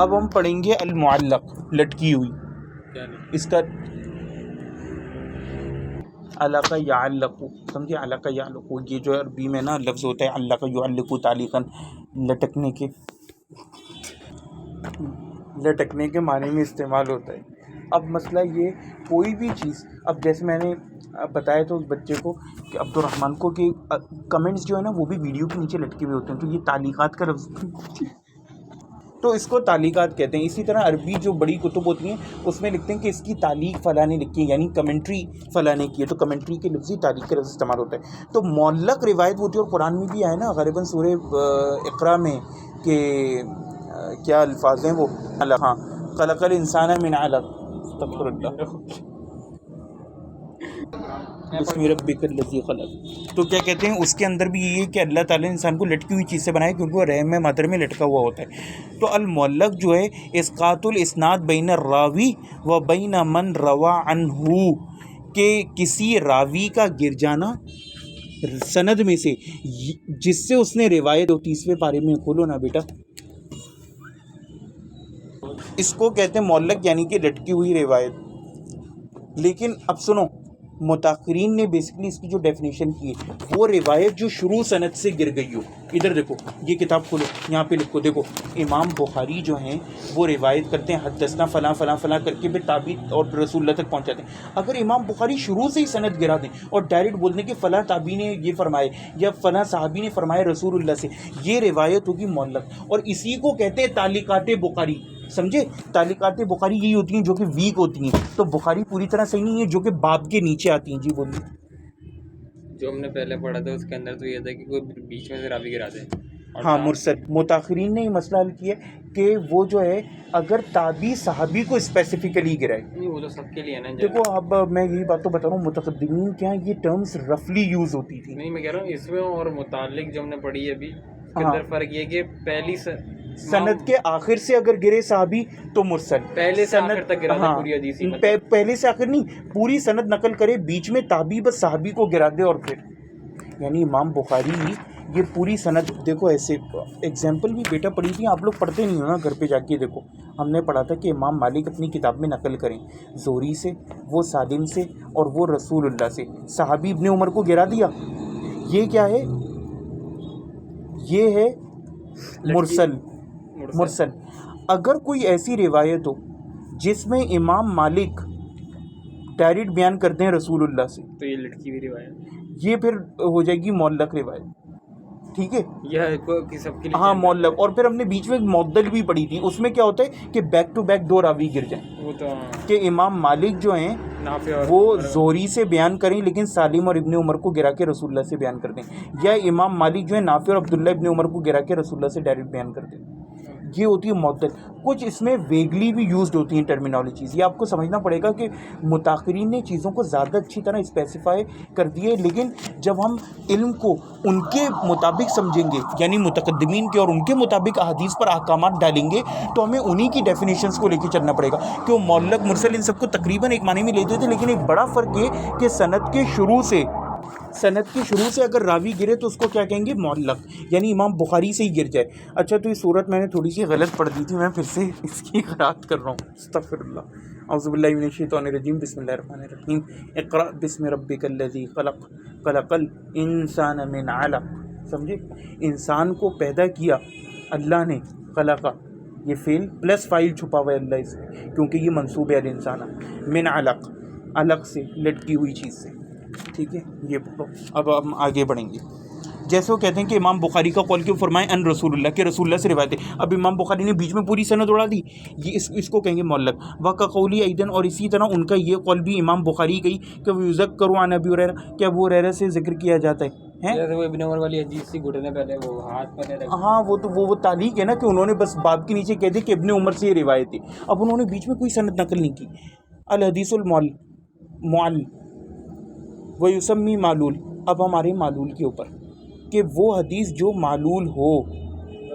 اب ہم پڑھیں گے المعلق، لٹکی ہوئی. اس کا علاقہ یعلق، سمجھے، علاقہ یعلق، یہ جو عربی میں نا لفظ ہوتا ہے علاقہ یعلق تعلیقاً، لٹکنے کے معنی میں استعمال ہوتا ہے. اب مسئلہ یہ، کوئی بھی چیز، اب جیسے میں نے بتایا تو اس بچے کو کہ عبد الرحمن کو کہ کمنٹس جو ہے نا وہ بھی ویڈیو کے نیچے لٹکے ہوئے ہوتے ہیں، تو یہ تعلیقات کا لفظ تو اس کو تعلیقات کہتے ہیں. اسی طرح عربی جو بڑی کتب ہوتی ہیں اس میں لکھتے ہیں کہ اس کی تعلیق فلاں نے لکھی ہے، یعنی کمنٹری فلاں نے کی ہے، تو کمنٹری کے لفظی تعلیق کا لفظ استعمال ہوتا ہے. تو معلق روایت ہوتی ہے، اور قرآن میں بھی آیا نا غالباً سورہ اقرا میں کہ کیا الفاظ ہیں وہ، ہاں، خلق الانسان من علق، استغفر اللہ، بسم ربک الذی خلق. تو کیا کہتے ہیں اس کے اندر بھی یہ ہے کہ اللہ تعالیٰ نے انسان کو لٹکی ہوئی چیز سے بنایا، کیونکہ وہ رحم میں مادر میں لٹکا ہوا ہوتا ہے. تو المعلق جو ہے اسقاط الاسناد بین الراوی و بین من روا عنہ، کہ کسی راوی کا گر جانا سند میں سے جس سے اس نے روایت ہو. 30ویں پارے میں کھولو نا بیٹا، اس کو کہتے ہیں معلق، یعنی کہ لٹکی ہوئی روایت. لیکن اب سنو، متاخرین نے بیسکلی اس کی جو ڈیفینیشن کی ہے، وہ روایت جو شروع سند سے گر گئی ہو. ادھر دیکھو، یہ کتاب کھولو، یہاں پہ لکھو، دیکھو امام بخاری جو ہیں وہ روایت کرتے ہیں حدثنا فلاں فلاں فلاں کر کے، پھر تابعی اور رسول اللہ تک پہنچاتے ہیں. اگر امام بخاری شروع سے ہی سند گرا دیں اور ڈائریکٹ بول دیں کہ فلاں تابعی نے یہ فرمائے یا فلاں صحابی نے فرمایا رسول اللہ سے، یہ روایت ہوگی معلق. اور اسی کو کہتے ہیں تعلیقات بخاری. سمجھے، تعلیقات بخاری یہی ہوتی ہیں جو کہ ویک ہوتی ہیں. تو بخاری پوری طرح صحیح نہیں ہے، جو کہ باب کے نیچے آتی ہیں. جی بولیے. جو ہم نے پہلے پڑھا تھا اس کے اندر تو یہ تھا کہ کوئی بیچ میں سے راوی گرا دے. ہاں، مرسل. متاخرین نے یہ مسئلہ حل کیا کہ وہ جو ہے اگر تابعی صحابی کو اسپیسیفکلی گرائے. نہیں، وہ تو سب کے لیے نا. دیکھو اب میں یہی بات تو بتا رہا ہوں، متقدمین کیا یہ ٹرمز رفلی یوز ہوتی تھی. نہیں، میں کہہ رہا ہوں اس میں اور متعلق جو ہم نے پڑھی ہے ابھی، اس کے اندر فرق یہ کہ پہلی سند کے آخر سے اگر گرے صحابی تو مرسل. پہلے سے آخر تک گرا دے پوری حدیث ہی، پہلے سے آخر نہیں، پوری سند نقل کرے، بیچ میں تابعی بس صحابی کو گرا دے اور پھر. یعنی امام بخاری یہ پوری سند، دیکھو ایسے ایگزامپل بھی بیٹا پڑھی تھی، آپ لوگ پڑھتے نہیں ہو نا، گھر پہ جا کے دیکھو. ہم نے پڑھا تھا کہ امام مالک اپنی کتاب میں نقل کریں زہری سے، وہ سالم سے، اور وہ رسول اللہ سے. صحابی ابن عمر کو گرا دیا. یہ کیا ہے؟ یہ ہے مرسل. اگر کوئی ایسی روایت ہو جس میں امام مالک ڈائریکٹ بیان کرتے ہیں رسول اللہ سے، تو یہ لٹکی ہوئی روایت، یہ پھر ہو جائے گی معلق روایت. ٹھیک ہے، یہ سب کے لیے. ہاں معلق. اور پھر ہم نے بیچ میں معدل بھی پڑھی تھی، اس میں کیا ہوتا ہے کہ بیک ٹو بیک دو راوی گر جائیں. وہ تو کہ امام مالک جو ہیں وہ زہری سے بیان کریں لیکن سالم اور ابن عمر کو گرا کے رسول اللہ سے بیان کر دیں، یا امام مالک جو ہے نافع اور عبداللہ ابن عمر کو گرا کے رسول اللہ سے ڈائریکٹ بیان کر دیں. یہ ہوتی ہے معدل. کچھ اس میں ویگلی بھی یوزڈ ہوتی ہیں ٹرمینالوجیز. یہ آپ کو سمجھنا پڑے گا کہ متاخرین نے چیزوں کو زیادہ اچھی طرح اسپیسیفائی کر دیے، لیکن جب ہم علم کو ان کے مطابق سمجھیں گے، یعنی متقدمین کے اور ان کے مطابق احادیث پر احکامات ڈالیں گے، تو ہمیں انہی کی ڈیفینیشنز کو لے کے چلنا پڑے گا. کہ وہ معلق مرسل ان سب کو تقریباً ایک معنی میں لیتے تھے، لیکن ایک بڑا فرق یہ کہ سند کے شروع سے اگر راوی گرے تو اس کو کیا کہیں گے؟ معلق. یعنی امام بخاری سے ہی گر جائے. اچھا، تو یہ صورت میں نے تھوڑی سی غلط پڑھ دی تھی، میں پھر سے اس کی قرأت کر رہا ہوں. استغفر اللہ. اعوذ باللہ من الشیطان الرجیم. بسم اللہ الرحمن الرحیم. اقرأ بسم ربک الذی خلق، خلق الانسان من علق. سمجھے، انسان کو پیدا کیا اللہ نے، خلق، یہ فعل پلس فاعل چھپا ہوا ہے اللہ اس میں، کیونکہ یہ منصوب ہے الانسان. من علق، علق سے، لٹکی ہوئی چیز سے. ٹھیک ہے، یہ پڑھو. اب ہم آگے بڑھیں گے. جیسے وہ کہتے ہیں کہ امام بخاری کا قول کیوں فرمائے ان رسول اللہ، کے رسول اللہ سے روایت ہے. اب امام بخاری نے بیچ میں پوری سند اڑا دی، یہ اس کو کہیں گے معلق. وقولی ایدن، اور اسی طرح ان کا یہ قول بھی امام بخاری گئی کہ یذکر عن ابی ہریرہ، کہ ابو ہریرہ سے ذکر کیا جاتا ہے. جیسے وہ ابن عمر والی حدیث سی گھٹنے پہلے وہ ہاتھ پہلے رکھ. ہاں، وہ تو وہ تعلیق ہے نا کہ انہوں نے بس باب کے نیچے کہہ دی کہ ابن عمر سے یہ روایت ہے. اب انہوں نے بیچ میں کوئی سند نقل نہیں کی. الحدیث المعل ویسمی معلول. اب ہمارے معلول کے اوپر کہ وہ حدیث جو معلول ہو